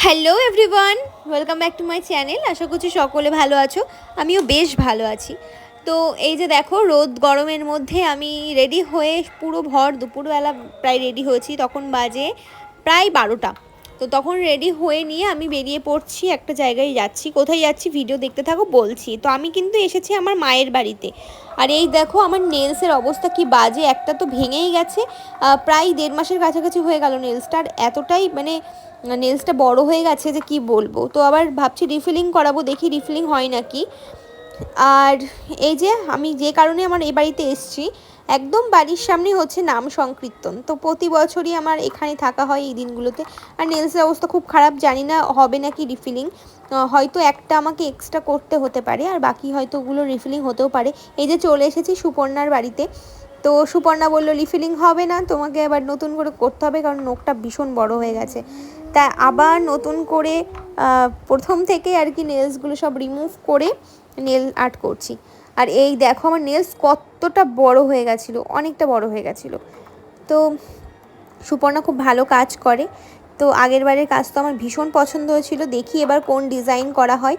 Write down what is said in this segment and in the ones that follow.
Hello everyone, welcome back to my channel. আশা করছি সকলে ভালো আছো, আমিও বেশ ভালো আছি। তো এই যে দেখো, রোদ গরমের মধ্যে আমি রেডি হয়ে পুরো ভর দুপুরবেলা প্রায় রেডি হয়েছি, তখন বাজে প্রায় 12টা। তো তখন রেডি হয়ে নিয়ে আমি বেরিয়ে পড়ছি, একটা জায়গায় যাচ্ছি। কোথায় যাচ্ছি ভিডিও দেখতে থাকো, বলছি। তো আমি কিন্তু এসেছি আমার মায়ের বাড়িতে। আর এই দেখো আমার নেলসের অবস্থা কি বাজে, একটা তো ভেঙেই গেছে। প্রায় 1.5 মাসের কাছাকাছি হয়ে গেল নেলসটা, আর এতটাই মানে নেলসটা বড় হয়ে গেছে যে কি বলবো। তো আবার ভাবছি রিফিলিং করাবো, দেখি রিফিলিং হয় নাকি। আর এই যে আমি যে কারণে আমার এই বাড়িতে এসেছি, একদম বাড়ির সামনে হচ্ছে নাম সংকীর্তন। তো প্রতি বছরই আমার এখানে থাকা হয় এই দিনগুলোতে। আর নেলসের অবস্থা খুব খারাপ, জানি না হবে নাকি রিফিলিং। হয়তো একটা আমাকে এক্সট্রা করতে হতে পারে, আর বাকি হয়তো ওগুলো রিফিলিং হতেও পারে। এই যে চলে এসেছি সুপর্ণার বাড়িতে। তো সুপর্ণা বললো রিফিলিং হবে না, তোমাকে আবার নতুন করে করতে হবে, কারণ নোকটা ভীষণ বড় হয়ে গেছে। তাই আবার নতুন করে প্রথম থেকে আর কি নেলসগুলো সব রিমুভ করে নেল আর্ট করছি। আর এই দেখো আমার নেলস কতটা বড় হয়ে গেছিলো, অনেকটা বড় হয়ে গেছিলো। তো সুপর্ণা খুব ভালো কাজ করে। তো আগের বারের কাজ তো আমার ভীষণ পছন্দ হয়েছিল, দেখি এবার কোন ডিজাইন করা হয়।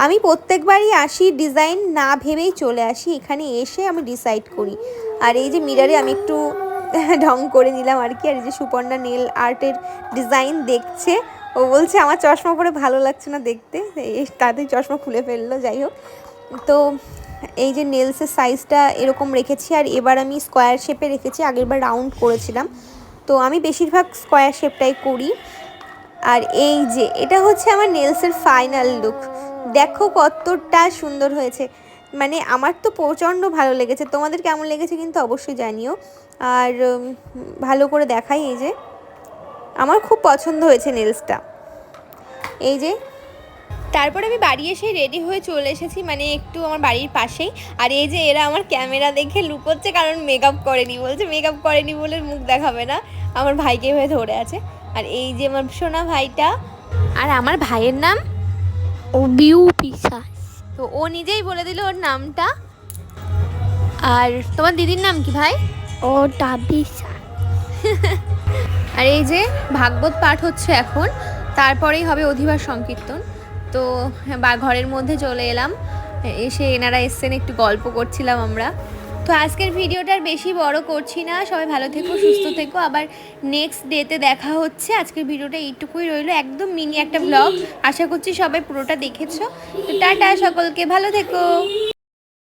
আমি প্রত্যেকবারই আসি, ডিজাইন না ভেবেই চলে আসি, এখানে এসে আমি ডিসাইড করি। আর এই যে মিরারে আমি একটু ঢং করে নিলাম আর কি। আর এই যে সুপর্ণা নেল আর্টের ডিজাইন দেখছে, ও বলছে আমার চশমা পরে ভালো লাগছে না দেখতে, তাতেই চশমা খুলে ফেললো। যাই হোক, তো এই যে নেলসের সাইজটা এরকম রেখেছি, আর এবার আমি স্কোয়ার শেপে রেখেছি, আগেরবার রাউন্ড করেছিলাম। তো আমি বেশিরভাগ স্কোয়ার শেপটাই করি। আর এই যে এটা হচ্ছে আমার নেলসের ফাইনাল লুক, দেখো কতটা সুন্দর হয়েছে। মানে আমার তো প্রচণ্ড ভালো লেগেছে, তোমাদের কেমন লেগেছে কিন্তু অবশ্যই জানিও। আর ভালো করে দেখাই, এই যে আমার খুব পছন্দ হয়েছে নেলসটা। এই যে তারপর আমি বাড়ি এসে রেডি হয়ে চলে এসেছি, মানে একটু আমার বাড়ির পাশেই। আর এই যে এরা আমার ক্যামেরা দেখে লুকোচ্ছে, কারণ মেকআপ করেনি, বলছে মেকআপ করেনি বলে মুখ দেখাবে না। আমার ভাইকে হয়ে ধরে আছে। আর এই যে আমার সোনা ভাইটা, আর আমার ভাইয়ের নাম অবিউ পিসাস। তো ও নিজেই বলে দিল ওর নামটা। আর তোমার দিদির নাম কি ভাই? ও ডাবিসা। আর এই যে ভাগবত পাঠ হচ্ছে এখন, তারপরেই হবে অধিবাস সংকীর্তন। তো ঘরের মধ্যে চলে এলাম, এসে এনারা এসছেন, একটু গল্প করছিলাম আমরা। তো আজকের ভিডিওটার বেশি বড় করছি না, সবাই ভালো থেকো, সুস্থ থেকো। আবার নেক্সট ডেতে দেখা হচ্ছে। আজকের ভিডিওটা এইটুকুই রইলো, একদম মিনি একটা ব্লগ। আশা করছি সবাই পুরোটা দেখেছো। তো টাটা সকলকে, ভালো থেকো।